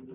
Don't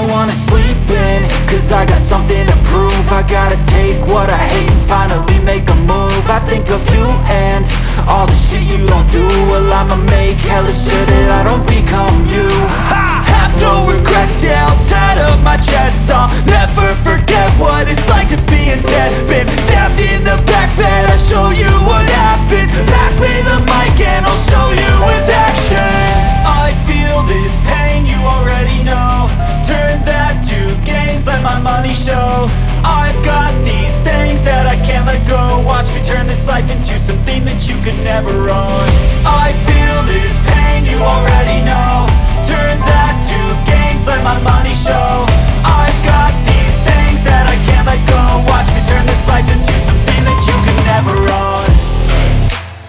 wanna sleep in, cause I got something to prove. I gotta take what I hate and finally make a move. I think of you and all the shit you don't do. Well, I'ma make hella sure that I don't become you. I have no regrets, yeah, I'll tattle my chest. I'll never forget what it's like to be in debt. Been stabbed in the back bed, I'll show you what happens. Pass me the mic and I'll show you with action. I feel this pain, you already know. Turn that to gains, let my money show. I've got these things that I can't let go. Watch me turn this life into something that you could never own. I feel this pain, you already know. Turn that to gains, let my money show. I've got these things that I can't let go. Watch me turn this life into something that you could never own.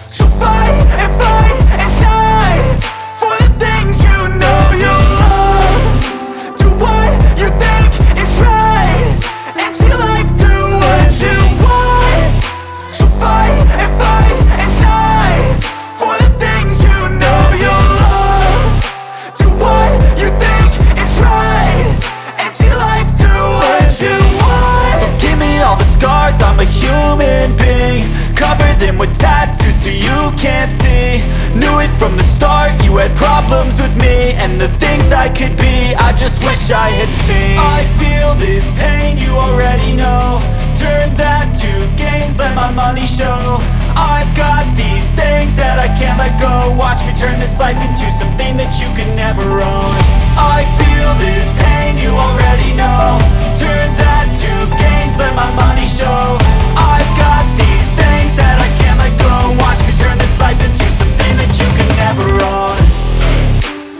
So fight and die for the things you know you love. Do what you think is right and see life do what you want. So fight and die for the things you know you love. Do what you think is right and see life do what you want. So give me all the scars, I'm a human being. Cover them with tattoos so you can't see. Knew it from the start, you had problems with me and the things I could be, I just wish I had seen. I feel this pain, you already know. Turn that to gains, let my money show. I've got these things that I can't let go. Watch me turn this life into something that you can never own. I feel this pain, you already know. Turn that to gains, let my money show. I've got these things that I can't let go. Watch me turn this life into something that you can never own.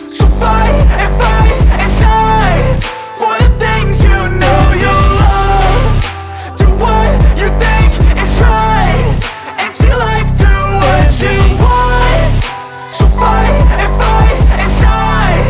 So fight and die for the things you know you love. Do what you think is right and see life do what you want. So fight and die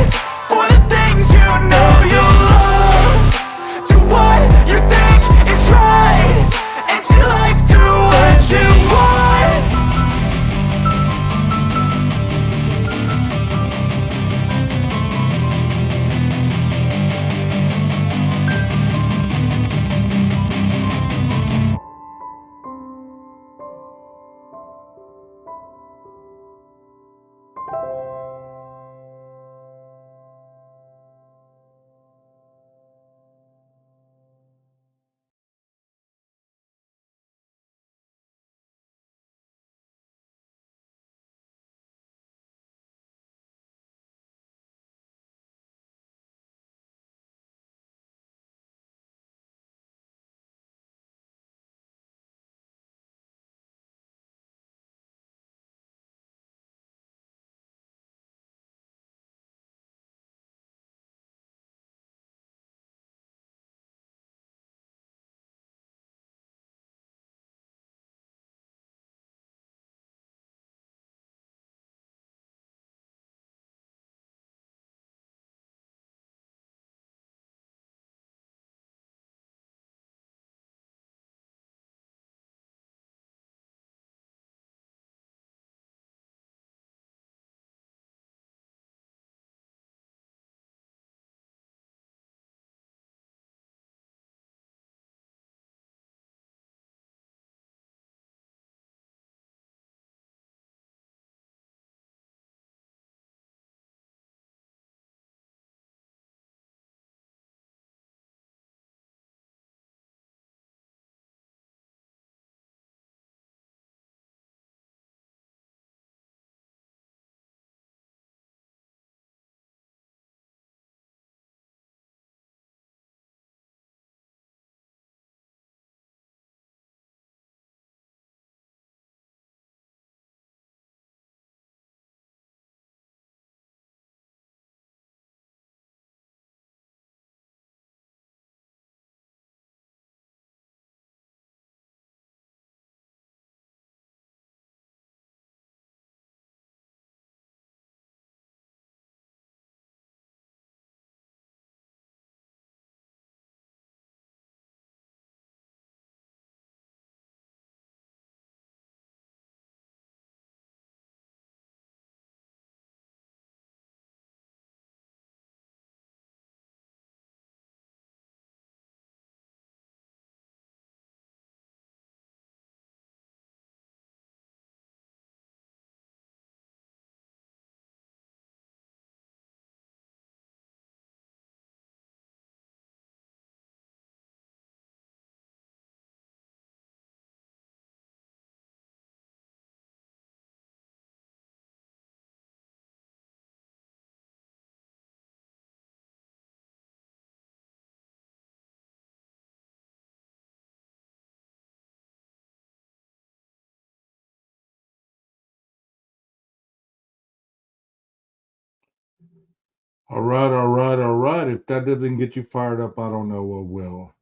All right, all right, all right. If that doesn't get you fired up, I don't know what will.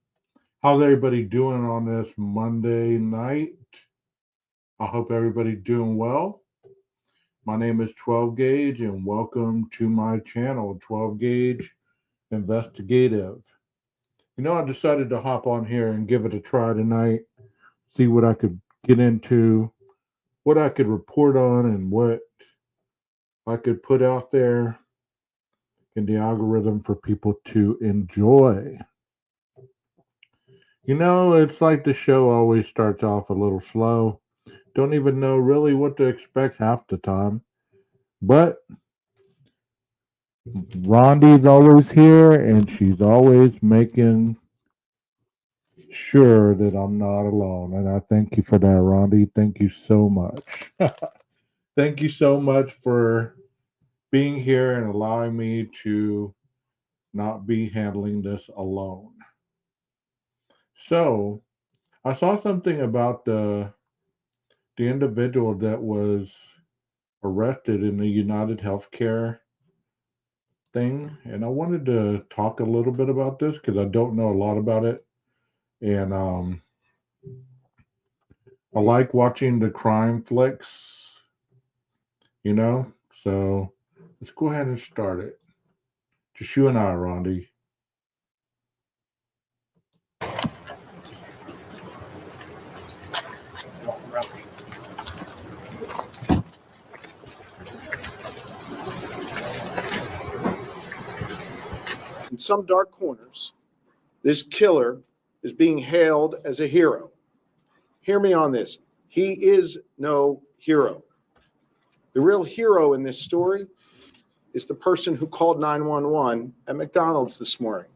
How's everybody doing on this Monday night? I hope everybody's doing well. My name is 12 Gauge, and welcome to my channel, 12 Gauge Investigative. I decided to hop on here and give it a try tonight, see what I could get into, what I could report on, and what I could put out there in the algorithm for people to enjoy. It's like the show always starts off a little slow. Don't even know really what to expect half the time. But Rhonda's always here and she's always making sure that I'm not alone. And I thank you for that, Rhonda. Thank you so much. Thank you so much for being here and allowing me to not be handling this alone. So, I saw something about the individual that was arrested in the United Healthcare thing, and I wanted to talk a little bit about this because I don't know a lot about it, and I like watching the crime flicks, you know. So let's go ahead and start it. Just you and I, Rondi. In some dark corners, this killer is being hailed as a hero. Hear me on this. He is no hero. The real hero in this story is the person who called 911 at McDonald's this morning.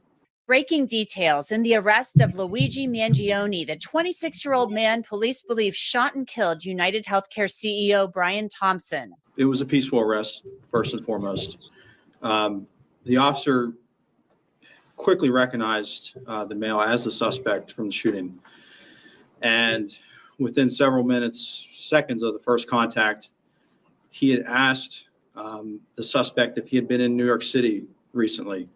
Breaking details in the arrest of Luigi Mangione, the 26-year-old man police believe shot and killed United Healthcare CEO Brian Thompson. It was a peaceful arrest, first and foremost. The officer quickly recognized the male as the suspect from the shooting. And within several minutes, seconds of the first contact, he had asked the suspect if he had been in New York City recently.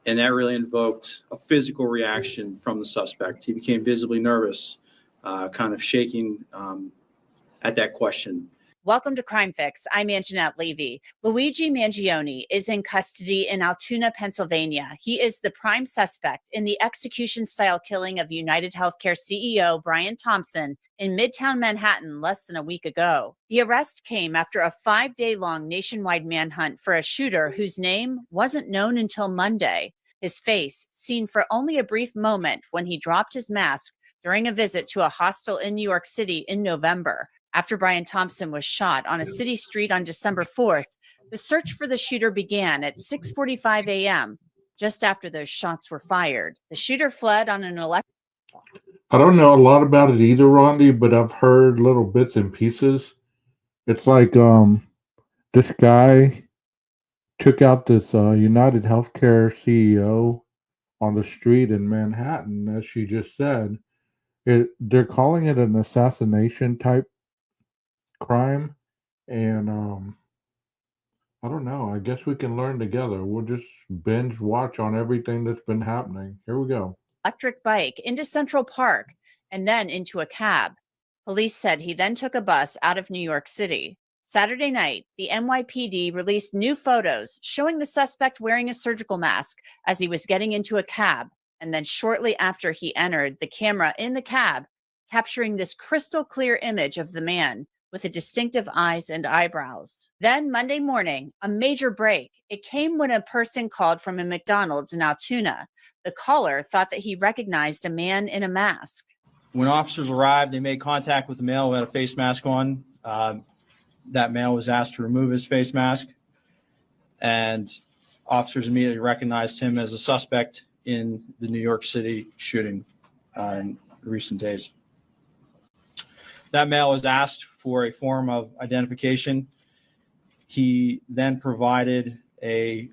And that really invoked a physical reaction from the suspect. He became visibly nervous, kind of shaking at that question. Welcome to Crime Fix. I'm Anjanette Levy. Luigi Mangione is in custody in Altoona, Pennsylvania. He is the prime suspect in the execution-style killing of United Healthcare CEO Brian Thompson in Midtown Manhattan less than a week ago. The arrest came after a 5-day-long nationwide manhunt for a shooter whose name wasn't known until Monday. His face seen for only a brief moment when he dropped his mask during a visit to a hostel in New York City in November. After Brian Thompson was shot on a city street on December 4th, the search for the shooter began at 6:45 a.m., just after those shots were fired. The shooter fled on an electric. I don't know a lot about it either, Rondi, but I've heard little bits and pieces. It's like this guy took out this United Healthcare CEO on the street in Manhattan, as she just said. They're calling it an assassination type crime, and I don't know. I guess we can learn together. We'll just binge watch on everything that's been happening. Here we go. Electric bike into Central Park and then into a cab. Police said he then took a bus out of New York City. Saturday night, the NYPD released new photos showing the suspect wearing a surgical mask as he was getting into a cab, and then shortly after he entered, the camera in the cab capturing this crystal clear image of the man with the distinctive eyes and eyebrows. Then Monday morning, a major break. It came when a person called from a McDonald's in Altoona. The caller thought that he recognized a man in a mask. When officers arrived, they made contact with the male who had a face mask on. That male was asked to remove his face mask, and officers immediately recognized him as a suspect in the New York City shooting in recent days. That male was asked for a form of identification. He then provided a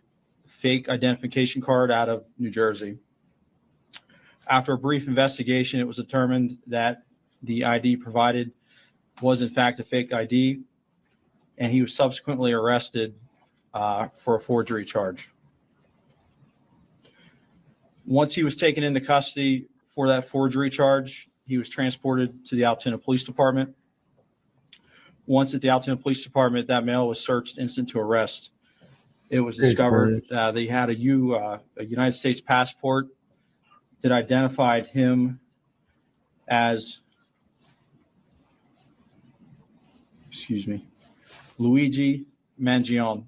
fake identification card out of New Jersey. After a brief investigation, it was determined that the ID provided was in fact a fake ID, and he was subsequently arrested for a forgery charge. Once he was taken into custody for that forgery charge, he was transported to the Altoona Police Department. Once at the Altoona Police Department, that mail was searched instant to arrest. It was discovered that he had a United States passport that identified him as, Luigi Mangione.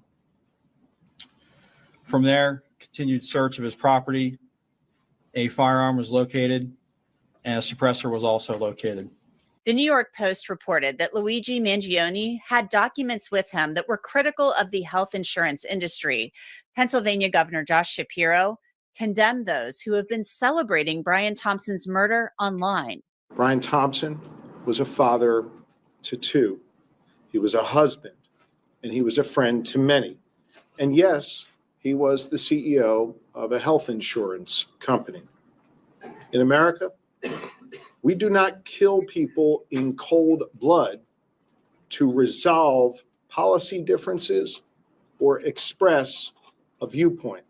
From there, continued search of his property. A firearm was located, and a suppressor was also located. The New York Post reported that Luigi Mangione had documents with him that were critical of the health insurance industry. Pennsylvania Governor Josh Shapiro condemned those who have been celebrating Brian Thompson's murder online. Brian Thompson was a father to two. He was a husband, and he was a friend to many. And yes, he was the CEO of a health insurance company. In America, we do not kill people in cold blood to resolve policy differences or express a viewpoint.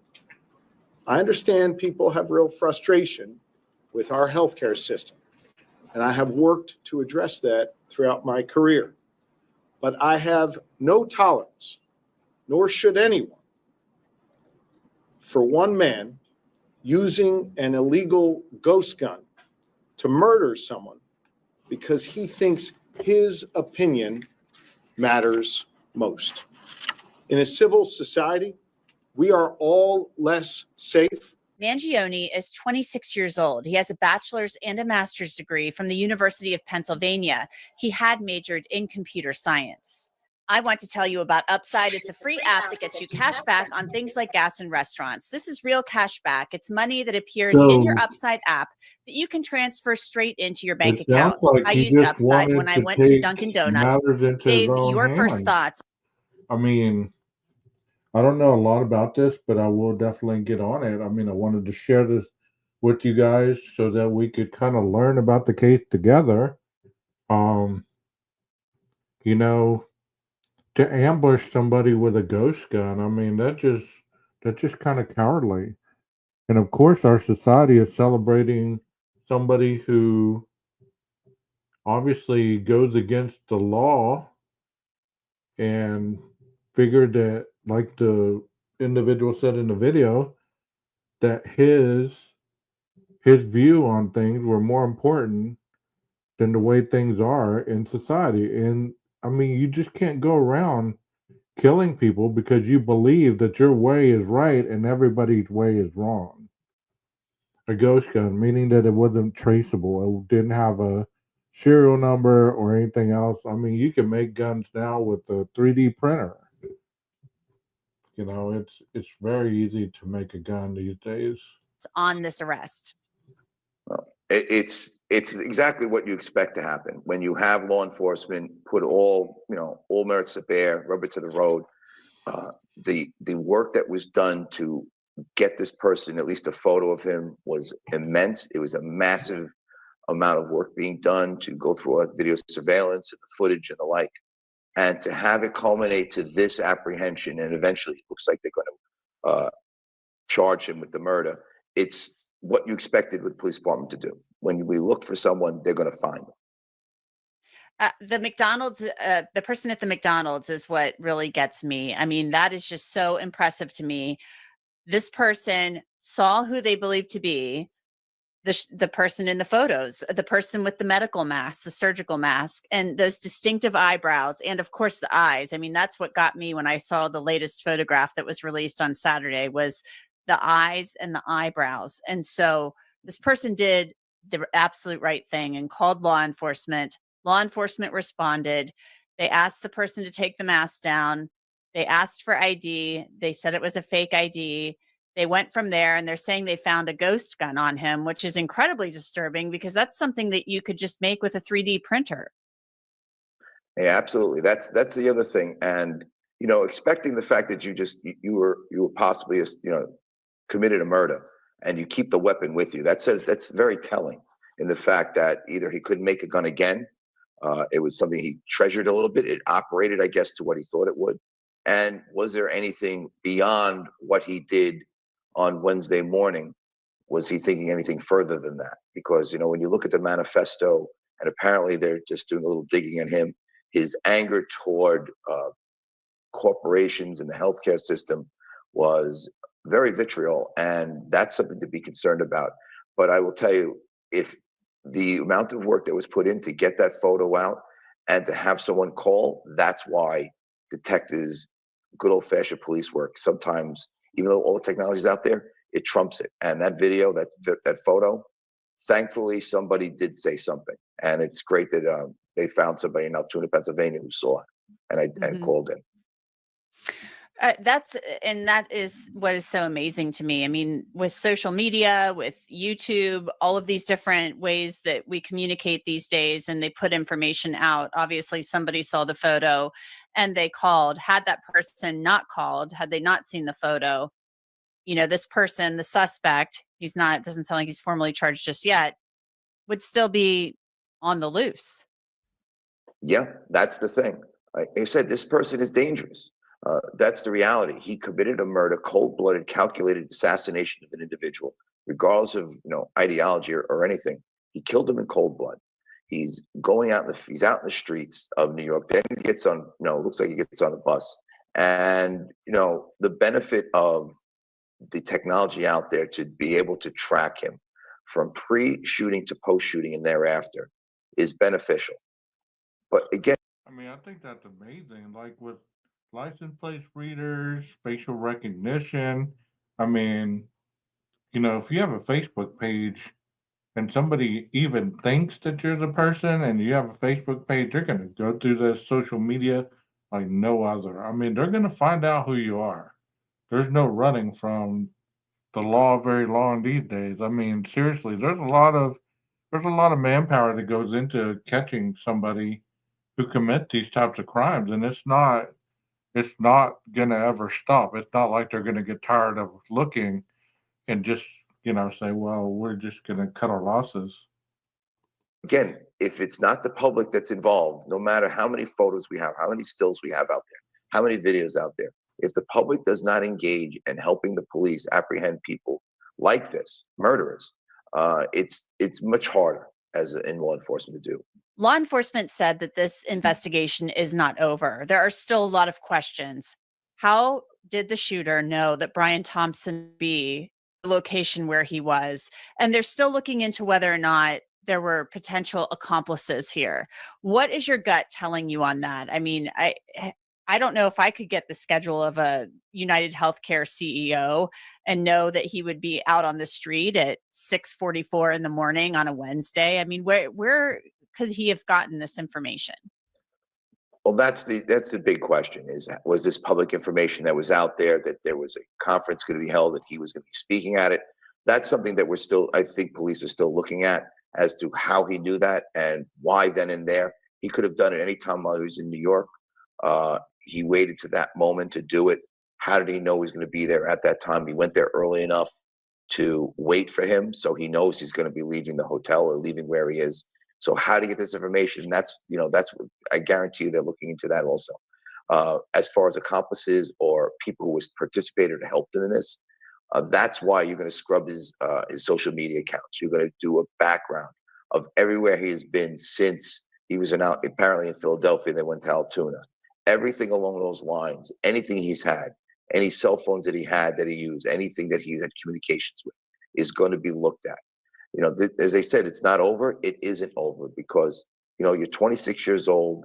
I understand people have real frustration with our healthcare system, and I have worked to address that throughout my career. But I have no tolerance, nor should anyone, for one man using an illegal ghost gun to murder someone because he thinks his opinion matters most. In a civil society, we are all less safe. Mangione is 26 years old. He has a bachelor's and a master's degree from the University of Pennsylvania. He had majored in computer science. I want to tell you about Upside. It's a free app that gets you cash back on things like gas and restaurants. This is real cash back. It's money that appears in your Upside app that you can transfer straight into your bank account. Like I used Upside when I went to Dunkin' Donuts. Dave, your first thoughts? I mean, I don't know a lot about this, but I will definitely get on it. I mean, I wanted to share this with you guys so that we could kind of learn about the case together. You know, to ambush somebody with a ghost gun, I mean, that's just kind of cowardly. And of course, our society is celebrating somebody who obviously goes against the law and figured that, like the individual said in the video, that his view on things were more important than the way things are in society. And I mean, you just can't go around killing people because you believe that your way is right and everybody's way is wrong. A ghost gun, meaning that it wasn't traceable, it didn't have a serial number or anything else. I mean, you can make guns now with a 3D printer. You know, it's very easy to make a gun these days. On this arrest. Well, it's exactly what you expect to happen when you have law enforcement put all merits to bear, rubber to the road. The work that was done to get this person, at least a photo of him, was immense. It was a massive amount of work being done to go through all that video surveillance and the footage and the like. And to have it culminate to this apprehension, and eventually it looks like they're going to charge him with the murder. It's what you expected with the police department to do. When we look for someone, they're going to find them. The McDonald's, the person at the McDonald's is what really gets me. I mean, that is just so impressive to me. This person saw who they believed to be the person in the photos, the person with the medical mask, the surgical mask, and those distinctive eyebrows, and of course the eyes. I mean, that's what got me when I saw the latest photograph that was released on Saturday, was the eyes and the eyebrows. And so this person did the absolute right thing and called law enforcement. Law enforcement responded. They asked the person to take the mask down. They asked for ID. They said it was a fake ID. They went from there, and they're saying they found a ghost gun on him, which is incredibly disturbing because that's something that you could just make with a 3D printer. Yeah, absolutely. That's the other thing. And, expecting the fact that you were possibly, committed a murder and you keep the weapon with you, that's very telling in the fact that either he couldn't make a gun again. It was something he treasured a little bit. It operated, I guess, to what he thought it would. And was there anything beyond what he did on Wednesday morning Was he thinking anything further than that? Because, you know, when you look at the manifesto, and apparently they're just doing a little digging on him, his anger toward corporations and the healthcare system was very vitriol, and that's something to be concerned about. But I will tell you, if the amount of work that was put in to get that photo out and to have someone call, that's why detectives, good old fashioned police work, sometimes, even though all the technology is out there, it trumps it. And that video, that photo, thankfully somebody did say something, and it's great that they found somebody in Altoona, Pennsylvania, who saw it and Mhm. called in. That is what is so amazing to me. I mean, with social media, with YouTube, all of these different ways that we communicate these days, and they put information out. Obviously, somebody saw the photo and they called. Had that person not called, had they not seen the photo, this person, the suspect, he's not, doesn't sound like he's formally charged just yet, would still be on the loose. Yeah, that's the thing. Like I said, this person is dangerous. That's the reality. He committed a murder, cold-blooded, calculated assassination of an individual, regardless of ideology or anything. He killed him in cold blood. He's he's out in the streets of New York. Then he gets on, looks like he gets on the bus, and the benefit of the technology out there to be able to track him from pre-shooting to post-shooting and thereafter is beneficial. But again, I mean, I think that's amazing. Like with license plate readers, facial recognition. I mean, if you have a Facebook page and somebody even thinks that you're the person and you have a Facebook page, they're going to go through the social media like no other. I mean, they're going to find out who you are. There's no running from the law very long these days. I mean, seriously, there's a lot of manpower that goes into catching somebody who commit these types of crimes, and it's not gonna ever stop. It's not like they're gonna get tired of looking and just say, well, we're just gonna cut our losses. again, if it's not the public that's involved, no matter how many photos we have, how many stills we have out there, how many videos out there, if the public does not engage in helping the police apprehend people like this, murderers, it's much harder in law enforcement to do. Law enforcement said that this investigation is not over. There are still a lot of questions. How did the shooter know that Brian Thompson be the location where he was? And they're still looking into whether or not there were potential accomplices here. What is your gut telling you on that? I mean, I don't know if I could get the schedule of a United Healthcare CEO and know that he would be out on the street at 6:44 in the morning on a Wednesday. I mean, where could he have gotten this information? Well, that's the big question: was this public information that was out there, that there was a conference going to be held, that he was going to be speaking at it? That's something that I think police are still looking at, as to how he knew that and why then and there. He could have done it any time while he was in New York. He waited to that moment to do it. How did he know he was going to be there at that time? He went there early enough to wait for him, so he knows he's going to be leaving the hotel or leaving where he is. So how to get this information? That's what I guarantee you they're looking into that also. As far as accomplices or people who participated or helped him in this, that's why you're going to scrub his social media accounts. You're going to do a background of everywhere he has been since he was apparently in Philadelphia. They went to Altoona. Everything along those lines, anything he's had, any cell phones that he had that he used, anything that he had communications with, is going to be looked at. As I said, it's not over. It isn't over, because you're 26 years old.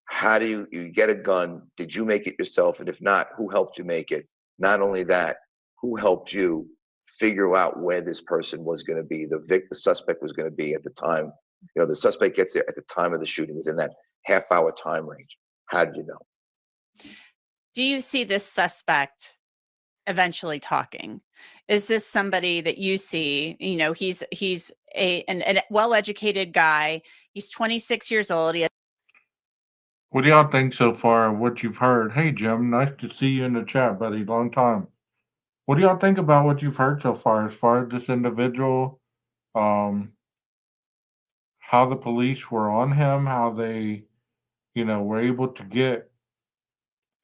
How do you get a gun? Did you make it yourself? And if not, who helped you make it? Not only that, who helped you figure out where this person was going to be, the suspect was going to be at the time? The suspect gets there at the time of the shooting, within that half-hour time range. How did you know? Do you see this suspect eventually talking? Is this somebody that you see, he's a well-educated guy. He's 26 years old. What do y'all think so far of what you've heard? Hey, Jim, nice to see you in the chat, buddy. Long time. What do y'all think about what you've heard so far as this individual? Um, how the police were on him, how they, were able to get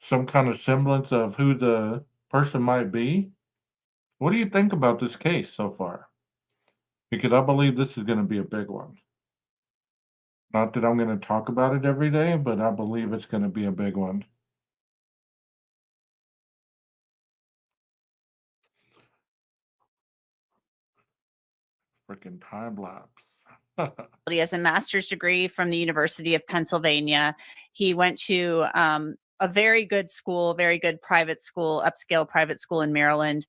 some kind of semblance of who the person might be? What do you think about this case so far? because I believe this is going to be a big one. Not that I'm going to talk about it every day, but I believe it's going to be a big one. Freaking time lapse. He has a master's degree from the University of Pennsylvania. He went to a very good school, very good private school, upscale private school in Maryland.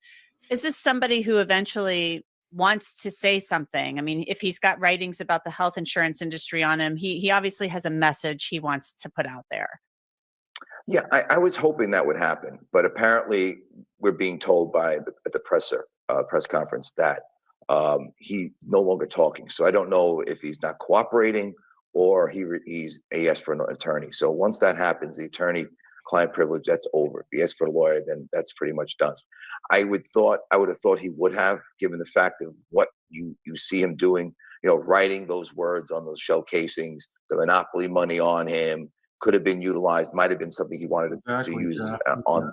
Is this somebody who eventually wants to say something? I mean, if he's got writings about the health insurance industry on him, he obviously has a message he wants to put out there. Yeah, I was hoping that would happen, but apparently we're being told by at the press conference that he's no longer talking. So I don't know if he's not cooperating or he asked for an attorney. So once that happens, the attorney-client privilege, that's over. If he asks for a lawyer, then that's pretty much done. I would have thought he would have, given the fact of what you see him doing. Writing those words on those shell casings, the monopoly money on him could have been utilized, might have been something he wanted to use on,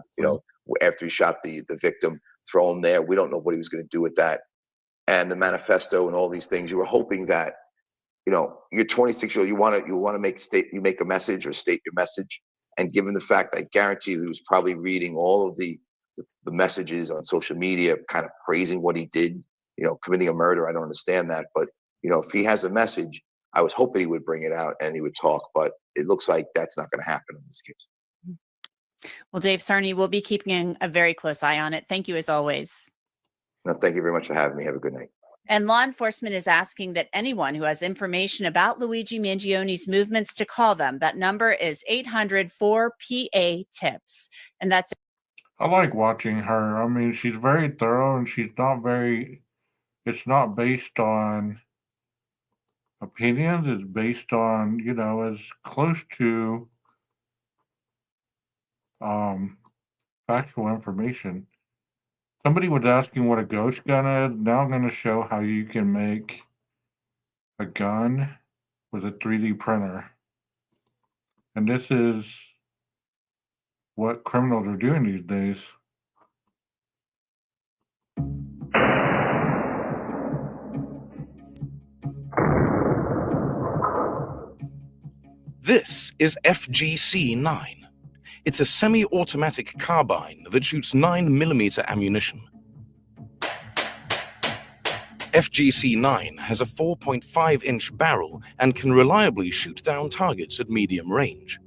after he shot the victim, throw him there. We don't know what he was going to do with that. And the manifesto and all these things, you were hoping that, you're 26-year-old, you want to make a message or state your message. And given the fact, I guarantee you, he was probably reading all of the messages on social media, kind of praising what he did, committing a murder. I don't understand that. But, if he has a message, I was hoping he would bring it out and he would talk, but it looks like that's not going to happen in this case. Well, Dave Sarney, we'll be keeping a very close eye on it. Thank you as always. No, thank you very much for having me. Have a good night. And law enforcement is asking that anyone who has information about Luigi Mangione's movements to call them. That number is 800-4PA-TIPS. And that's I like watching her. I mean, she's very thorough and it's not based on opinions. It's based on, as close to factual information. Somebody was asking what a ghost gun is. Now I'm going to show how you can make a gun with a 3D printer. And this is what criminals are doing these days. This is FGC-9. It's a semi-automatic carbine that shoots 9mm ammunition. FGC-9 has a 4.5-inch barrel and can reliably shoot down targets at medium range.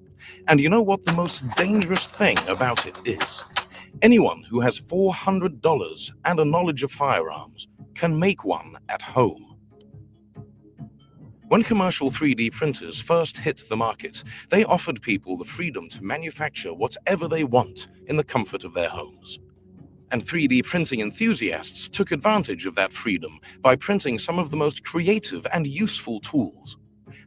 And you know what the most dangerous thing about it is? Anyone who has $400 and a knowledge of firearms can make one at home. When commercial 3D printers first hit the market, they offered people the freedom to manufacture whatever they want in the comfort of their homes. And 3D printing enthusiasts took advantage of that freedom by printing some of the most creative and useful tools: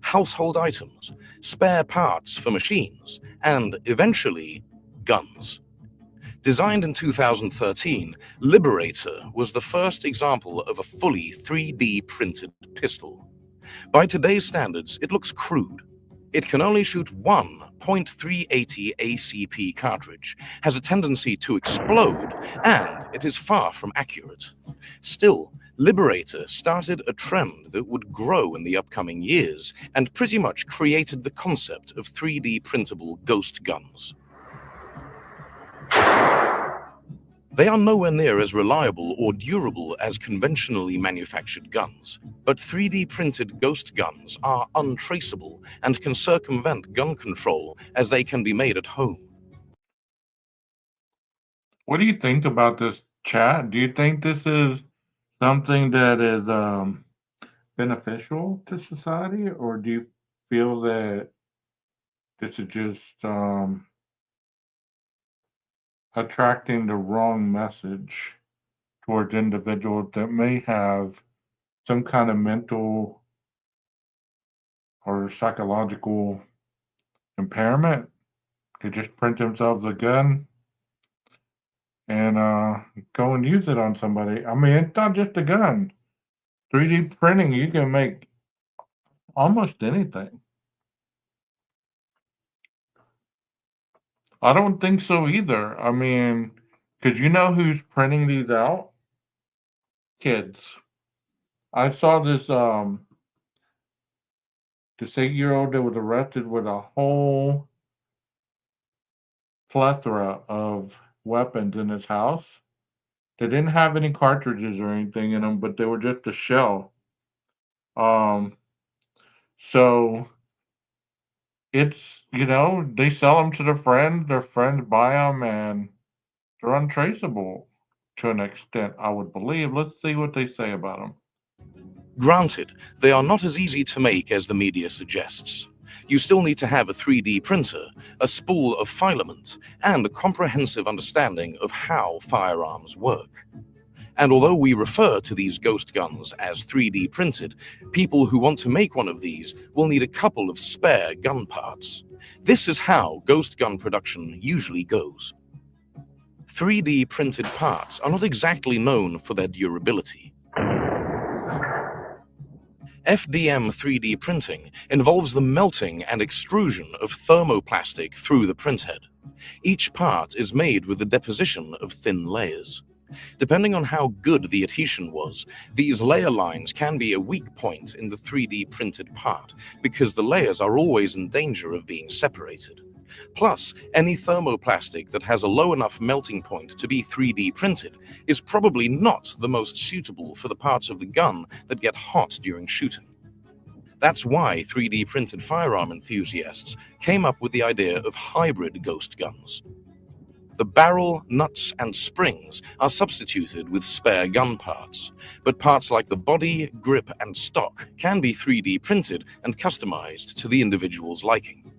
household items, spare parts for machines, and eventually, guns. Designed in 2013, Liberator was the first example of a fully 3D printed pistol. By today's standards, it looks crude. It can only shoot one .380 ACP cartridge, has a tendency to explode, and it is far from accurate. Still, Liberator started a trend that would grow in the upcoming years and pretty much created the concept of 3D printable ghost guns. They are nowhere near as reliable or durable as conventionally manufactured guns, but 3D printed ghost guns are untraceable and can circumvent gun control as they can be made at home. What do you think about this, chat? Do you think this is something that is beneficial to society, or do you feel that this is just attracting the wrong message towards individuals that may have some kind of mental or psychological impairment? They just print themselves a gun and go and use it on somebody. I mean, it's not just a gun. 3D printing, you can make almost anything. I don't think so either. I mean, because you know who's printing these out? Kids. I saw this 8-year-old that was arrested with a whole plethora of weapons in his house. They didn't have any cartridges or anything in them, but they were just a shell. Um, so it's, they sell them to their friends buy them, and they're untraceable to an extent, I would believe. Let's see what they say about them. Granted, they are not as easy to make as the media suggests. You still need to have a 3D printer, a spool of filament, and a comprehensive understanding of how firearms work. And although we refer to these ghost guns as 3D printed, people who want to make one of these will need a couple of spare gun parts. This is how ghost gun production usually goes. 3D printed parts are not exactly known for their durability. FDM 3D printing involves the melting and extrusion of thermoplastic through the printhead. Each part is made with the deposition of thin layers. Depending on how good the adhesion was, these layer lines can be a weak point in the 3D printed part because the layers are always in danger of being separated. Plus, any thermoplastic that has a low enough melting point to be 3D printed is probably not the most suitable for the parts of the gun that get hot during shooting. That's why 3D printed firearm enthusiasts came up with the idea of hybrid ghost guns. The barrel, nuts, and springs are substituted with spare gun parts, but parts like the body, grip, and stock can be 3D printed and customized to the individual's liking.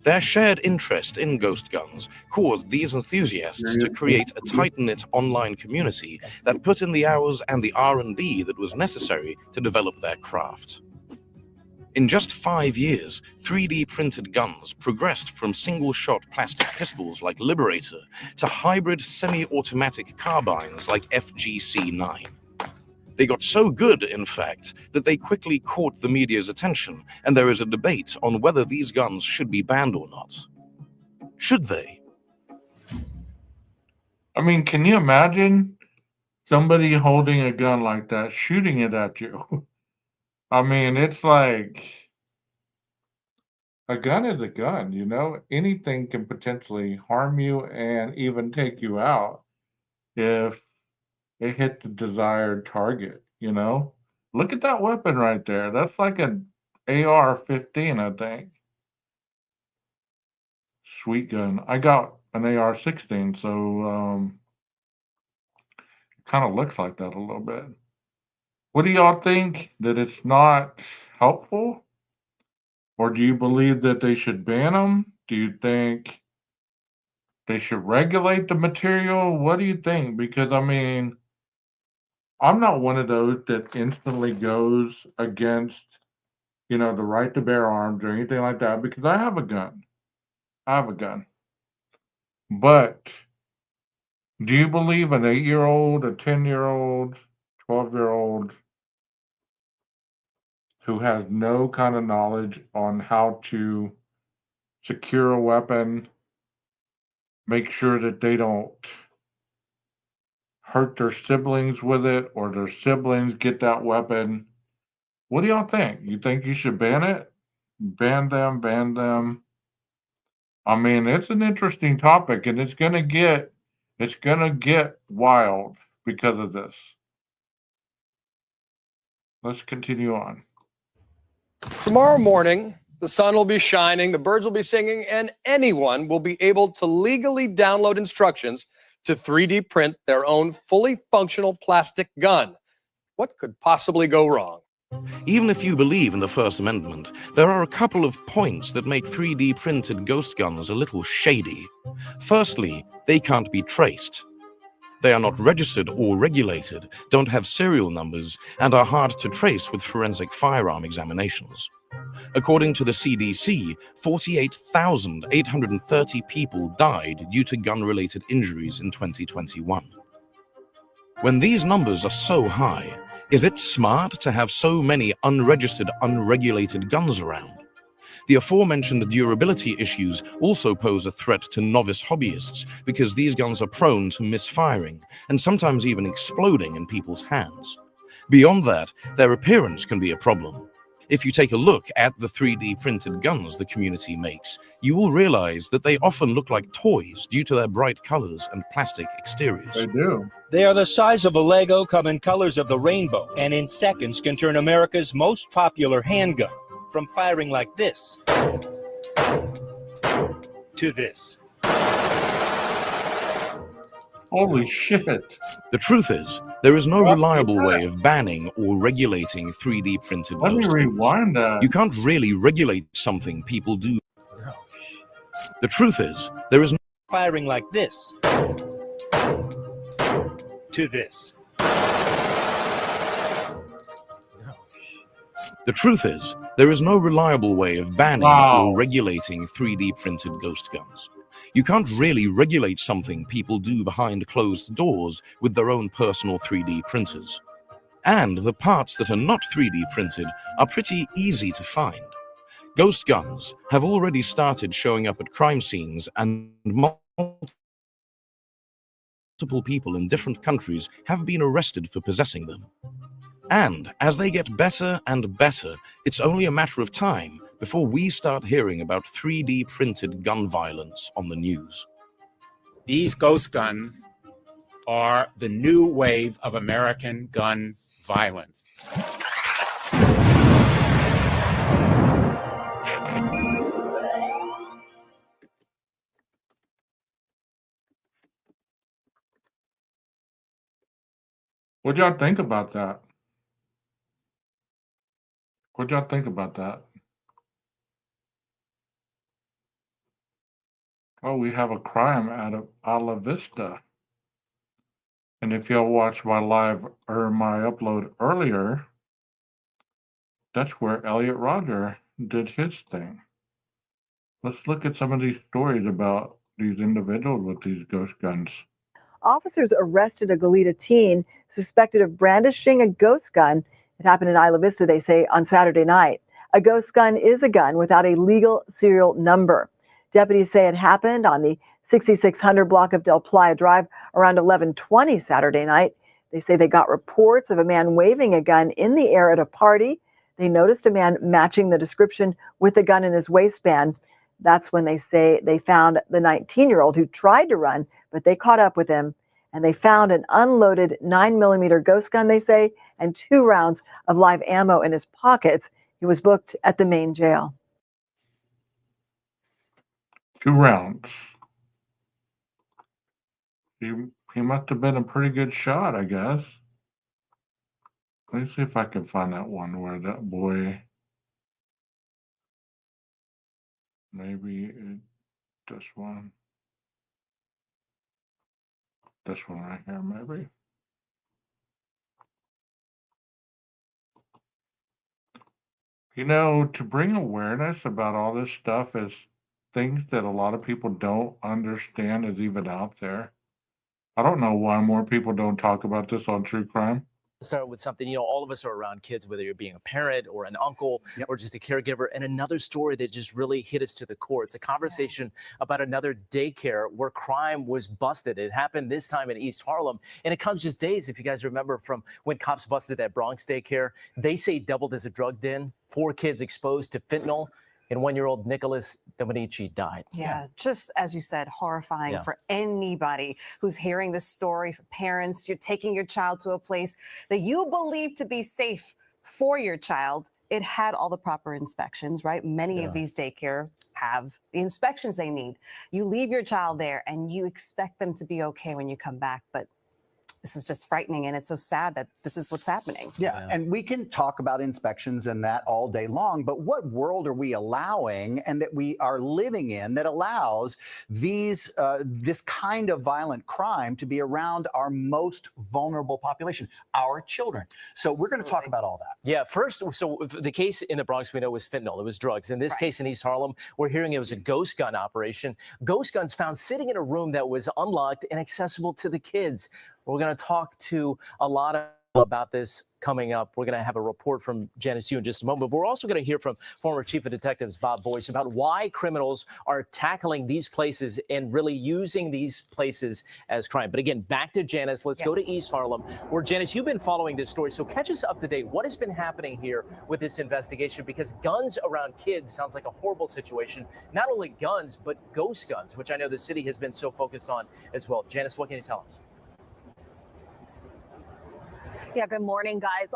Their shared interest in ghost guns caused these enthusiasts to create a tight-knit online community that put in the hours and the R&D that was necessary to develop their craft. In just 5 years, 3D printed guns progressed from single-shot plastic pistols like Liberator to hybrid semi-automatic carbines like FGC-9. They got so good, in fact, that they quickly caught the media's attention, and there is a debate on whether these guns should be banned or not. Should they? I mean, can you imagine somebody holding a gun like that, shooting it at you? I mean, it's like a gun is a gun, Anything can potentially harm you and even take you out if it hit the desired target, Look at that weapon right there. That's like an AR-15, I think. Sweet gun. I got an AR-16, so it kind of looks like that a little bit. What do y'all think? That it's not helpful? Or do you believe that they should ban them? Do you think they should regulate the material? What do you think? Because, I mean, I'm not one of those that instantly goes against, the right to bear arms or anything like that, because I have a gun. But do you believe an 8-year-old, a 10-year-old, 12-year-old who has no kind of knowledge on how to secure a weapon, make sure that they don't hurt their siblings with it or their siblings get that weapon? What do y'all think? You think you should ban it? Ban them? I mean, it's an interesting topic, and it's gonna get wild because of this. Let's continue on. Tomorrow morning, the sun will be shining, the birds will be singing, and anyone will be able to legally download instructions to 3D print their own fully functional plastic gun. What could possibly go wrong? Even if you believe in the First Amendment, there are a couple of points that make 3D printed ghost guns a little shady. Firstly, they can't be traced. They are not registered or regulated, don't have serial numbers, and are hard to trace with forensic firearm examinations. According to the CDC, 48,830 people died due to gun-related injuries in 2021. When these numbers are so high, is it smart to have so many unregistered, unregulated guns around? The aforementioned durability issues also pose a threat to novice hobbyists because these guns are prone to misfiring and sometimes even exploding in people's hands. Beyond that, their appearance can be a problem. If you take a look at the 3D printed guns the community makes, you will realize that they often look like toys due to their bright colors and plastic exteriors. They do. They are the size of a Lego, come in colors of the rainbow, and in seconds can turn America's most popular handgun from firing like this to this. Holy shit. The truth is, there is no reliable way of banning or regulating 3D printed Let me ghost guns. rewind that. You can't really regulate something people do. The truth is, there is no Firing like this to this. The truth is, there is no reliable way of banning Wow. or regulating 3D printed ghost guns. You can't really regulate something people do behind closed doors with their own personal 3D printers. And the parts that are not 3D printed are pretty easy to find. Ghost guns have already started showing up at crime scenes, and multiple people in different countries have been arrested for possessing them. And as they get better and better, it's only a matter of time before we start hearing about 3D printed gun violence on the news. These ghost guns are the new wave of American gun violence. What'd y'all think about that? What'd y'all think about that? Oh, we have a crime out of Ala Vista. And if y'all watched my live or my upload earlier, that's where Elliot Rodger did his thing. Let's look at some of these stories about these individuals with these ghost guns. Officers arrested a Goleta teen suspected of brandishing a ghost gun. It happened in Isla Vista, they say, on Saturday night. A ghost gun is a gun without a legal serial number. Deputies say it happened on the 6600 block of Del Playa Drive around 11:20 Saturday night. They say they got reports of a man waving a gun in the air at a party. They noticed a man matching the description with a gun in his waistband. That's when they say they found the 19-year-old who tried to run, but they caught up with him. And they found an unloaded 9mm ghost gun, they say, and 2 rounds of live ammo in his pockets. He was booked at the main jail. 2 rounds. He must have been a pretty good shot, I guess. Let me see if I can find that one where that boy. Maybe this one. This one right here, maybe. You know, to bring awareness about all this stuff is things that a lot of people don't understand is even out there. I don't know why more people don't talk about this on true crime. Start with something, all of us are around kids, whether you're being a parent or an uncle or just a caregiver. And another story that just really hit us to the core. It's a conversation about another daycare where crime was busted. It happened this time in East Harlem. And it comes just days, if you guys remember, from when cops busted that Bronx daycare. They say doubled as a drug den, 4 kids exposed to fentanyl, and 1-year-old Nicholas Dominici died. Yeah, just as you said, horrifying for anybody who's hearing this story, for parents. You're taking your child to a place that you believe to be safe for your child. It had all the proper inspections, right? Many of these daycare have the inspections they need. You leave your child there and you expect them to be okay when you come back, but this is just frightening, and it's so sad that this is what's happening. Yeah, and we can talk about inspections and that all day long, but what world are we allowing and that we are living in that allows these this kind of violent crime to be around our most vulnerable population, our children? So we're going to talk about all that. Yeah, first, so the case in the Bronx we know was fentanyl. It was drugs. In this case in East Harlem, we're hearing it was a ghost gun operation. Ghost guns found sitting in a room that was unlocked and accessible to the kids. We're going to talk to a lot about this coming up. We're going to have a report from Janice Yu in just a moment. But we're also going to hear from former Chief of Detectives Bob Boyce about why criminals are tackling these places and really using these places as crime. But again, back to Janice. Let's go to East Harlem, where, Janice, you've been following this story. So catch us up to date. What has been happening here with this investigation? Because guns around kids sounds like a horrible situation. Not only guns, but ghost guns, which I know the city has been so focused on as well. Janice, what can you tell us? Yeah, good morning, guys.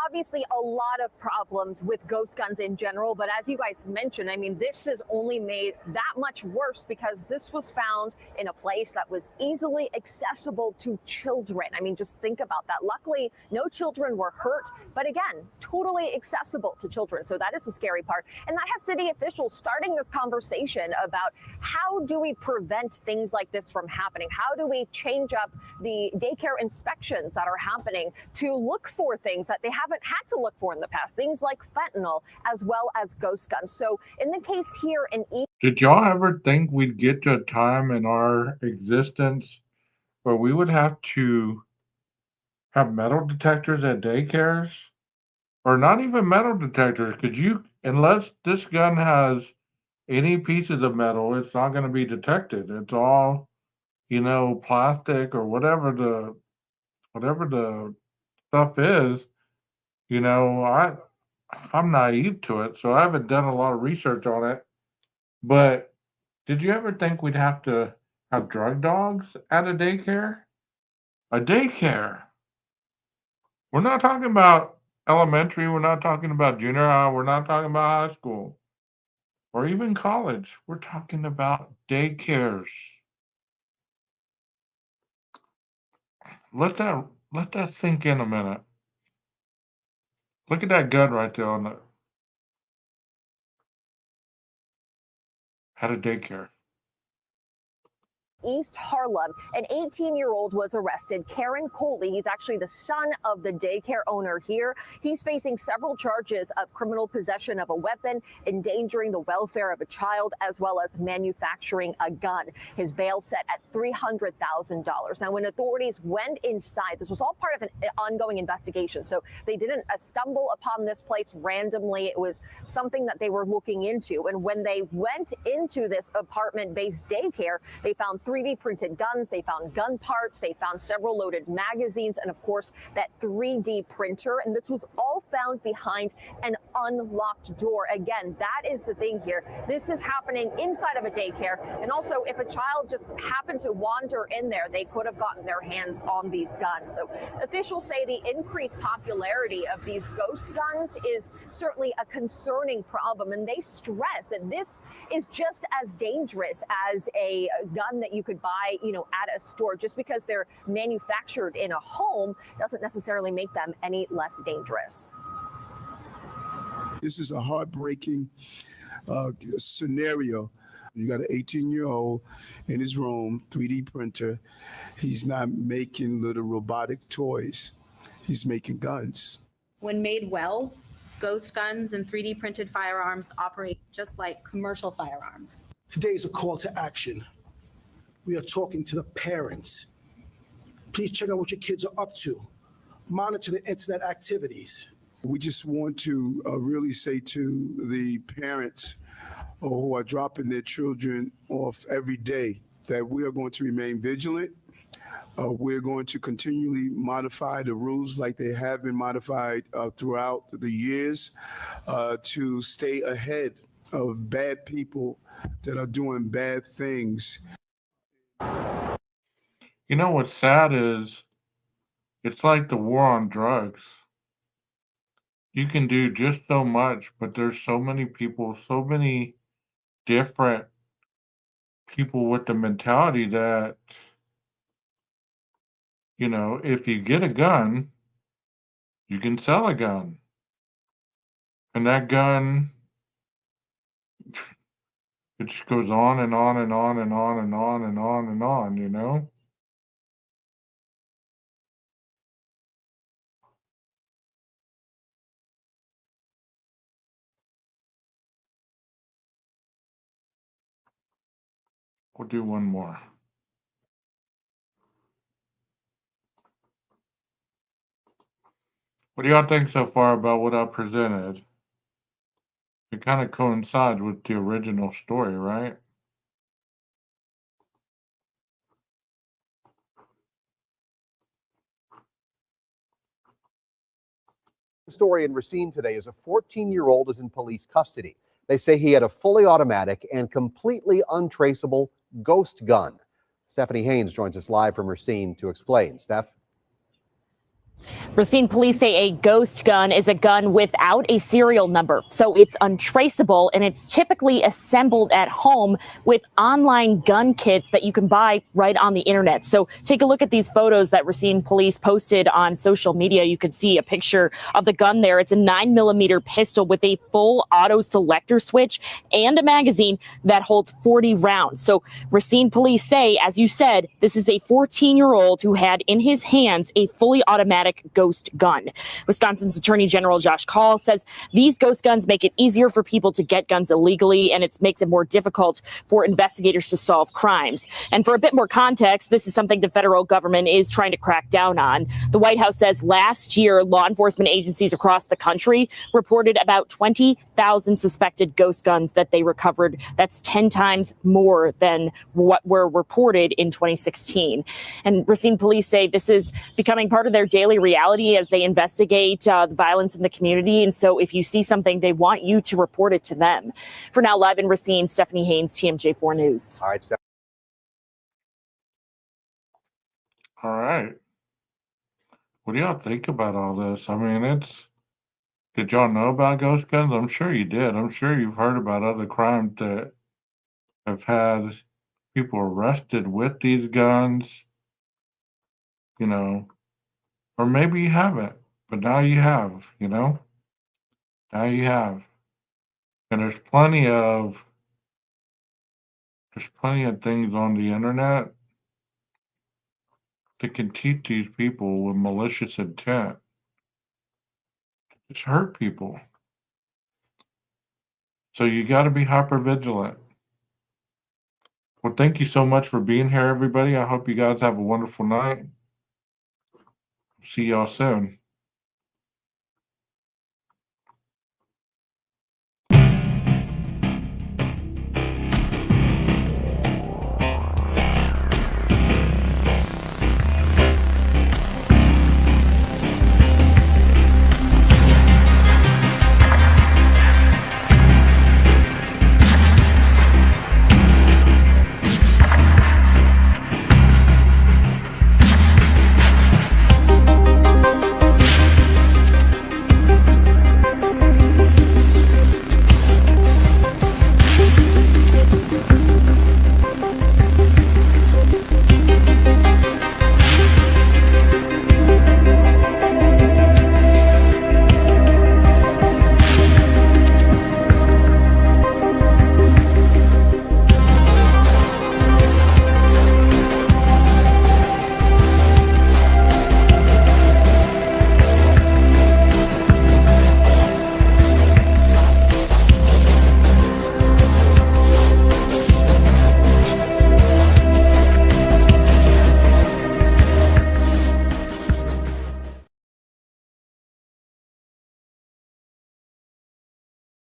Obviously, a lot of problems with ghost guns in general. But as you guys mentioned, I mean, this has only made that much worse because this was found in a place that was easily accessible to children. I mean, just think about that. Luckily, no children were hurt, but again, totally accessible to children. So that is the scary part. And that has city officials starting this conversation about how do we prevent things like this from happening? How do we change up the daycare inspections that are happening to look for things that they haven't had to look for in the past, things like fentanyl, as well as ghost guns. So in the case here in East. Did y'all ever think we'd get to a time in our existence where we would have to have metal detectors at daycares? Or not even metal detectors, because unless this gun has any pieces of metal, it's not going to be detected. It's all, plastic or whatever the stuff is. I'm naive to it, so I haven't done a lot of research on it. But did you ever think we'd have to have drug dogs at a daycare? A daycare. We're not talking about elementary. We're not talking about junior high. We're not talking about high school or even college. We're talking about daycares. Let that sink in a minute. Look at that gun right there at a daycare. East Harlem, an 18-year-old was arrested. Karen Coley, he's actually the son of the daycare owner here. He's facing several charges of criminal possession of a weapon, endangering the welfare of a child, as well as manufacturing a gun. His bail set at $300,000. Now, when authorities went inside, this was all part of an ongoing investigation, so they didn't stumble upon this place randomly. It was something that they were looking into. And when they went into this apartment-based daycare, they found 3D printed guns, they found gun parts, they found several loaded magazines, and of course, that 3D printer. And this was all found behind an unlocked door. Again, that is the thing here. This is happening inside of a daycare. And also, if a child just happened to wander in there, they could have gotten their hands on these guns. So officials say the increased popularity of these ghost guns is certainly a concerning problem. And they stress that this is just as dangerous as a gun that you could buy, at a store. Just because they're manufactured in a home doesn't necessarily make them any less dangerous. This is a heartbreaking scenario. You got an 18-year-old in his room, 3D printer. He's not making little robotic toys. He's making guns. When made well, ghost guns and 3D printed firearms operate just like commercial firearms. Today is a call to action. We are talking to the parents. Please check out what your kids are up to. Monitor the internet activities. We just want to really say to the parents who are dropping their children off every day that we are going to remain vigilant. We're going to continually modify the rules like they have been modified throughout the years to stay ahead of bad people that are doing bad things. You know what's sad is it's like the war on drugs. You can do just so much, but there's so many people, so many different people with the mentality that, if you get a gun, you can sell a gun. And that gun, it just goes on and on and on and on and on and on and on, We'll do one more. What do y'all think so far about what I presented? It kind of coincides with the original story, right? Story in Racine today is a 14-year-old is in police custody. They say he had a fully automatic and completely untraceable ghost gun. Stephanie Haynes joins us live from Racine to explain. Steph? Racine police say a ghost gun is a gun without a serial number, so it's untraceable and it's typically assembled at home with online gun kits that you can buy right on the internet. So take a look at these photos that Racine police posted on social media. You can see a picture of the gun there. It's a 9mm pistol with a full auto selector switch and a magazine that holds 40 rounds. So Racine police say, as you said, this is a 14-year-old who had in his hands a fully automatic ghost gun. Wisconsin's Attorney General Josh Kaul says these ghost guns make it easier for people to get guns illegally, and it makes it more difficult for investigators to solve crimes. And for a bit more context, this is something the federal government is trying to crack down on. The White House says last year, law enforcement agencies across the country reported about 20,000 suspected ghost guns that they recovered. That's 10 times more than what were reported in 2016. And Racine police say this is becoming part of their daily reality as they investigate the violence in the community. And so if you see something, they want you to report it to them. For now, live in Racine, Stephanie Haynes, TMJ4 News. All right, All right. What do y'all think about all this? I mean, did y'all know about ghost guns? I'm sure you did. I'm sure you've heard about other crimes that have had people arrested with these guns, or maybe you haven't, but now you have, now you have. And there's plenty of things on the internet that can teach these people with malicious intent to just hurt people. So you got to be hyper vigilant. Well, thank you so much for being here, everybody. I hope you guys have a wonderful night. See y'all soon.